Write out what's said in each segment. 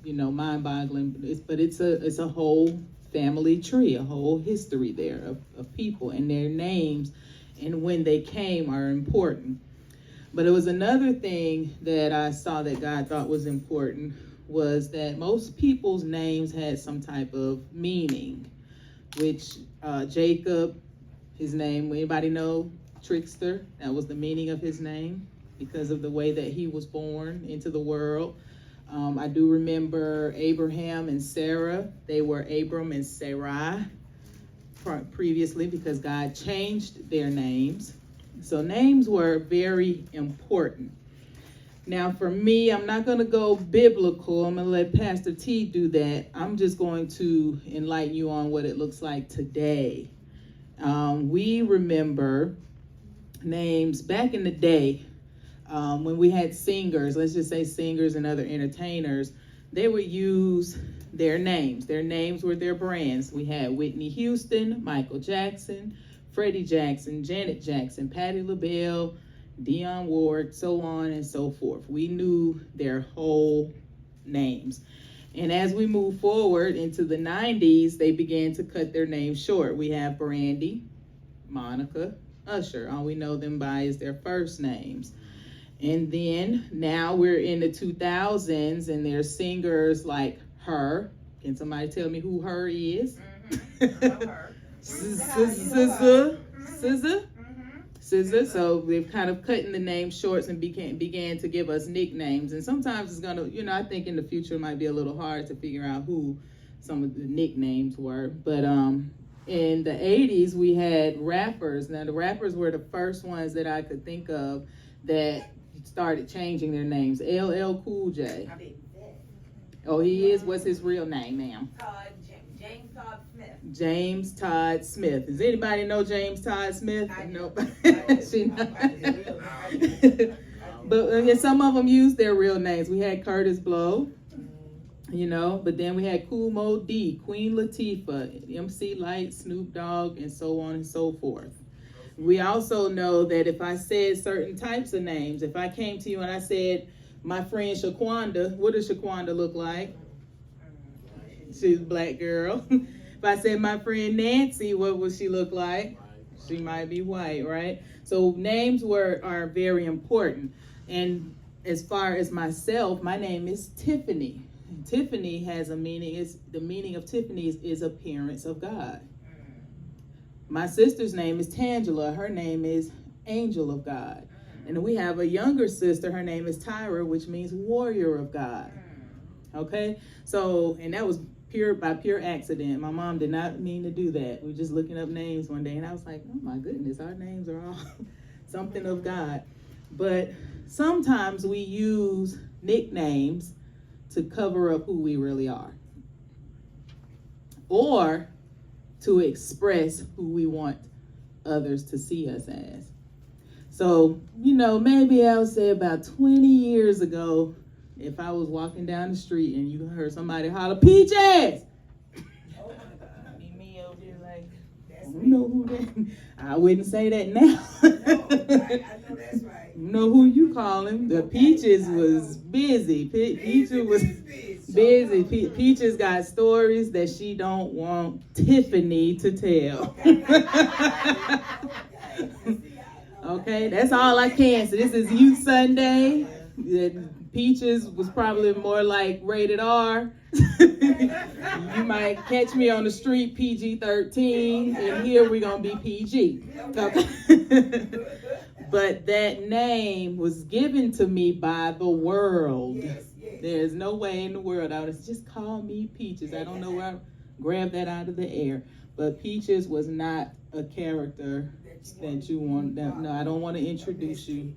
mind-boggling. But it's a whole family tree, a whole history there of people, and their names and when they came are important. But it was another thing that I saw that God thought was important, was that most people's names had some type of meaning, which Jacob, his name, anybody know? Trickster, that was the meaning of his name because of the way that he was born into the world. I do remember Abraham and Sarah. They were Abram and Sarai previously because God changed their names. So names were very important. Now for me, I'm not going to go biblical. I'm going to let Pastor T do that. I'm just going to enlighten you on what it looks like today. We remember names back in the day when we had singers, let's just say singers and other entertainers, they would use their names. Their names were their brands. We had Whitney Houston, Michael Jackson, Freddie Jackson, Janet Jackson, Patti LaBelle, Dionne Ward, so on and so forth. We knew their whole names. And as we move forward into the 90s, they began to cut their names short. We have Brandy, Monica, Usher. All we know them by is their first names. And then now we're in the 2000s, and there's singers like Her. Can somebody tell me who Her is? SZA. So they've kind of cutting the name short and began to give us nicknames. And sometimes it's going to, I think in the future it might be a little hard to figure out who some of the nicknames were. But in the 80s, we had rappers. Now, the rappers were the first ones that I could think of that started changing their names. LL Cool J. Oh, he is? What's his real name, ma'am? James Todd Smith. James Todd Smith. Does anybody know James Todd Smith? Nope. But some of them used their real names. We had Curtis Blow, but then we had Kool Moe Dee, Queen Latifah, MC Lyte, Snoop Dogg, and so on and so forth. We also know that if I said certain types of names, if I came to you and I said, my friend Shaquanda, what does Shaquanda look like? She's a black girl. If I said my friend Nancy, what would she look like? She might be white, right? So names are very important. And as far as myself, my name is Tiffany. And Tiffany has a meaning. The meaning of Tiffany is appearance of God. My sister's name is Tangela. Her name is Angel of God. And we have a younger sister. Her name is Tyra, which means warrior of God. Okay? So, and that was by pure accident. My mom did not mean to do that. We were just looking up names one day, and I was like, oh my goodness, our names are all something of God. But sometimes we use nicknames to cover up who we really are, or to express who we want others to see us as. So, maybe I'll say about 20 years ago, if I was walking down the street and you heard somebody holler, Peaches! Oh my God. Me over here like, I don't know who that. I wouldn't say that now. No, right. I know that's right. You know who you calling? The Peaches was busy. Peaches was busy. Peaches got stories that she don't want Tiffany to tell. Okay, that's all I can. So this is Youth Sunday. Peaches was probably more like rated R. You might catch me on the street PG-13, and here we're going to be PG. Okay. But that name was given to me by the world. Yes. There's no way in the world I would just call me Peaches. I don't know where I grabbed that out of the air. But Peaches was not a character that you want. No, I don't want to introduce you.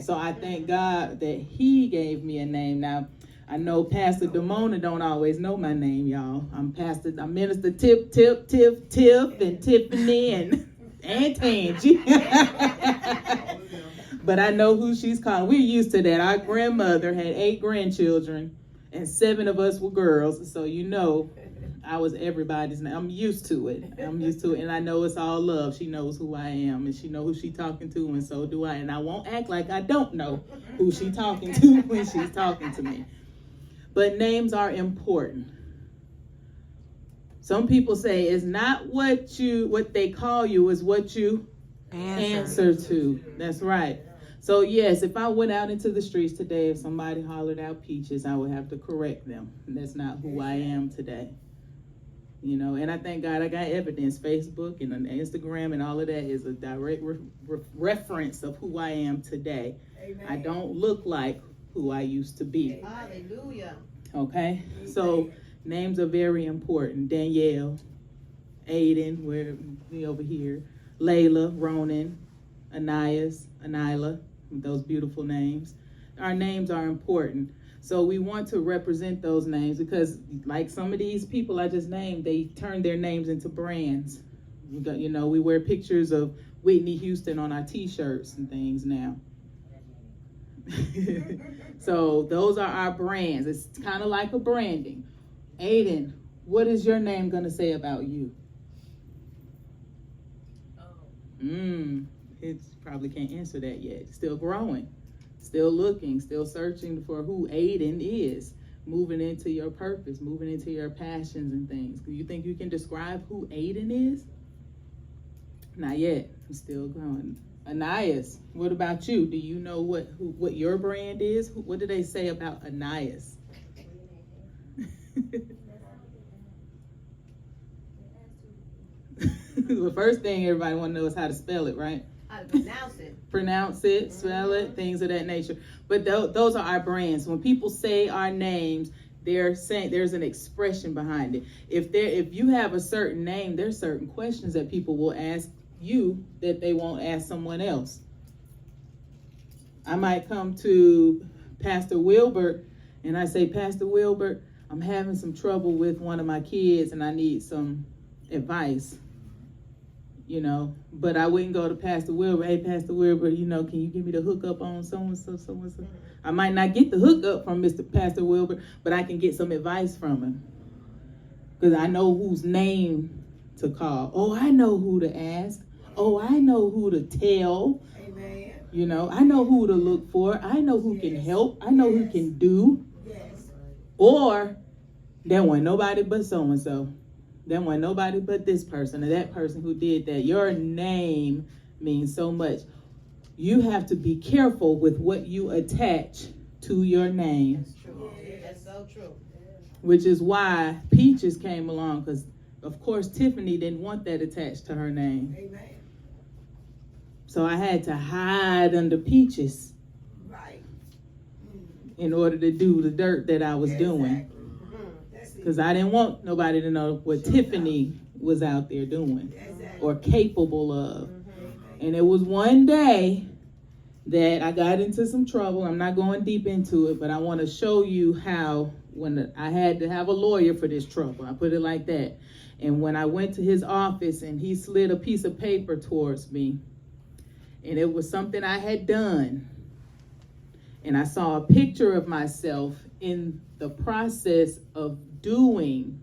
So I thank God that he gave me a name. Now, I know Pastor Damona don't always know my name, y'all. I'm Minister Tiff, and Tiffany, and Tangie. But I know who she's calling. We're used to that. Our grandmother had 8 grandchildren, and 7 of us were girls. So I was everybody's name. I'm used to it. And I know it's all love. She knows who I am, and she knows who she's talking to, and so do I. And I won't act like I don't know who she's talking to when she's talking to me. But names are important. Some people say it's not what they call you, is what you answer to. That's right. So yes, if I went out into the streets today, if somebody hollered out Peaches, I would have to correct them. That's not who I am today. You know, and I thank God I got evidence. Facebook and Instagram and all of that is a direct reference of who I am today. Amen. I don't look like who I used to be. Hallelujah. Okay? So names are very important. Danielle, Aiden, we're over here. Layla, Ronan, Ananias, Anila, those beautiful names. Our names are important. So we want to represent those names because like some of these people I just named, they turn their names into brands. We wear pictures of Whitney Houston on our t-shirts and things now. So those are our brands. It's kind of like a branding. Aiden, what is your name going to say about you? It probably can't answer that yet. Still growing. Still looking, still searching for who Aiden is, moving into your purpose, moving into your passions and things. Do you think you can describe who Aiden is? Not yet. I'm still growing. Ananias, what about you? Do you know what your brand is? What do they say about Ananias? The first thing everybody want to know is how to spell it, right? How to pronounce it. Pronounce it, spell it, things of that nature. But those are our brands. When people say our names, they're saying there's an expression behind it. If you have a certain name, there's certain questions that people will ask you that they won't ask someone else. I might come to Pastor Wilbert and I say, Pastor Wilbert, I'm having some trouble with one of my kids and I need some advice. But I wouldn't go to Pastor Wilbur. Hey, Pastor Wilbur, can you give me the hookup on so-and-so, so-and-so? I might not get the hookup from Pastor Wilbur, but I can get some advice from him. Because I know whose name to call. Oh, I know who to ask. Oh, I know who to tell. Amen. I know who to look for. I know who can help. I know who can do. Yes. Or, there wasn't nobody but so-and-so. There wasn't nobody but this person or that person who did that. Your name means so much. You have to be careful with what you attach to your name. That's true. That's so true. Which is why Peaches came along, because, of course, Tiffany didn't want that attached to her name. Amen. So I had to hide under Peaches Right. in order to do the dirt that I was doing. That's it. Because I didn't want nobody to know what Tiffany was out there doing Exactly. or capable of. And it was one day that I got into some trouble. I'm not going deep into it, but I want to show you how when I had to have a lawyer for this trouble. I put it like that. And when I went to his office and he slid a piece of paper towards me, and it was something I had done. And I saw a picture of myself in the process of doing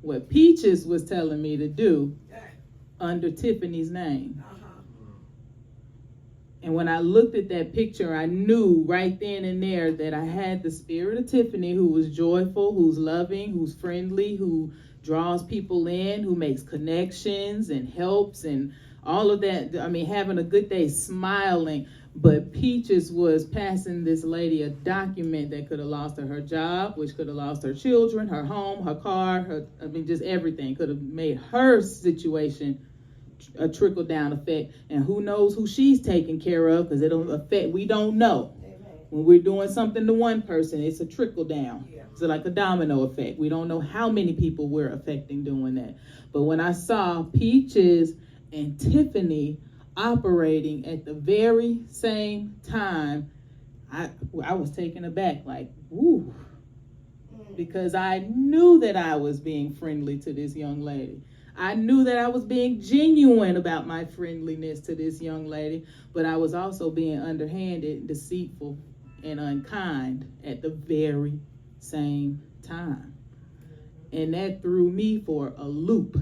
what Peaches was telling me to do under Tiffany's name. And when I looked at that picture, I knew right then and there that I had the spirit of Tiffany, who was joyful, who's loving, who's friendly, who draws people in, who makes connections and helps and all of that. I mean, having a good day, smiling. But Peaches was passing this lady a document that could have lost her job, which could have lost her children, her home, her car, just everything. Could have made her situation a trickle-down effect. And who knows who she's taking care of, because it'll affect, we don't know. When we're doing something to one person, it's a trickle-down. It's like a domino effect. We don't know how many people we're affecting doing that. But when I saw Peaches and Tiffany operating at the very same time, I was taken aback, like, woo, because I knew that I was being friendly to this young lady. I knew that I was being genuine about my friendliness to this young lady, but I was also being underhanded, deceitful, and unkind at the very same time. And that threw me for a loop.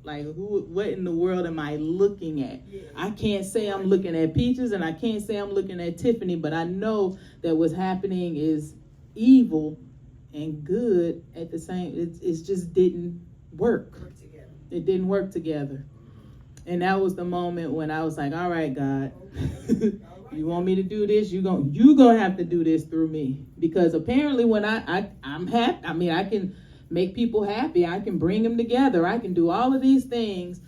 Like, what in the world am I looking at? I can't say I'm looking at Peaches and I can't say I'm looking at Tiffany, but I know that what's happening is evil and good at the same. It just didn't work. Work together. It didn't work together. And that was the moment when I was like, all right, God, you want me to do this? You gonna have to do this through me. Because apparently when I'm happy, I mean, I can make people happy. I can bring them together. I can do all of these things.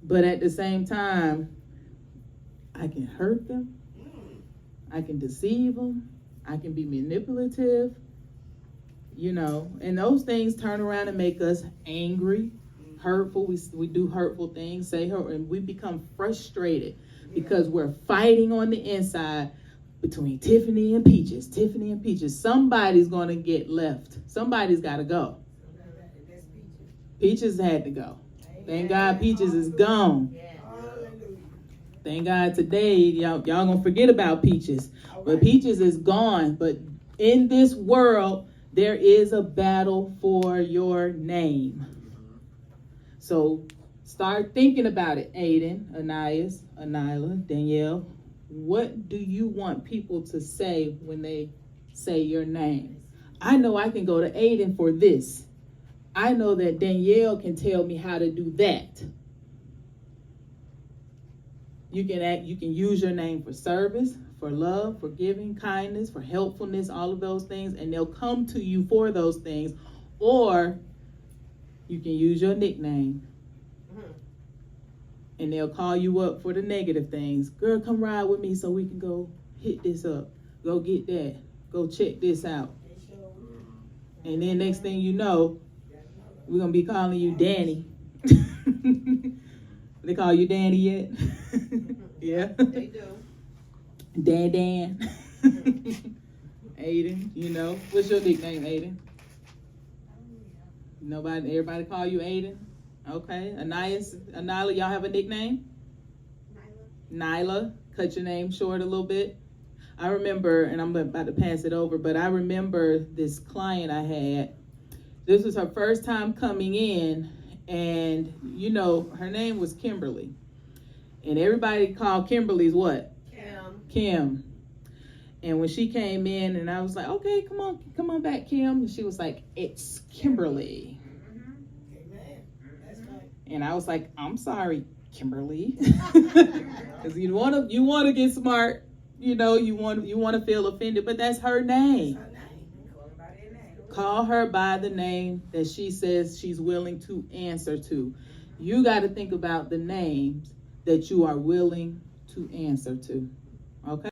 But at the same time, I can hurt them. I can deceive them. I can be manipulative. You know, and those things turn around and make us angry, hurtful. We do hurtful things, say hurt, and we become frustrated because we're fighting on the inside between Tiffany and Peaches. Tiffany and Peaches. Somebody's going to get left. Somebody's got to go. Peaches had to go. Thank God Peaches is gone. Thank God today, y'all gonna forget about Peaches. But Peaches is gone. But in this world, there is a battle for your name. So start thinking about it, Aiden, Anais, Anila, Danielle. What do you want people to say when they say your name? I know I can go to Aiden for this. I know that Danielle can tell me how to do that. You can use your name for service, for love, for giving, kindness, for helpfulness, all of those things, and they'll come to you for those things. Or you can use your nickname, and they'll call you up for the negative things. Girl, come ride with me so we can go hit this up. Go get that. Go check this out. And then next thing you know, we're going to be calling you Danny. They call you Danny yet? Yeah. They do. Dan. Aiden, you know. What's your nickname, Aiden? Everybody call you Aiden? Okay. Anila, y'all have a nickname? Nyla. Cut your name short a little bit. I remember, and I'm about to pass it over, but I remember this client I had. This was her first time coming in, and you know, her name was Kimberly. And everybody called Kimberly's what? Kim. And when she came in, and I was like, okay, come on back, Kim. And she was like, it's Kimberly. Amen. That's right. And I was like, I'm sorry, Kimberly. Because you want to get smart, you know, you want to feel offended, but that's her name. Call her by the name that she says she's willing to answer to. You got to think about the names that you are willing to answer to. Okay?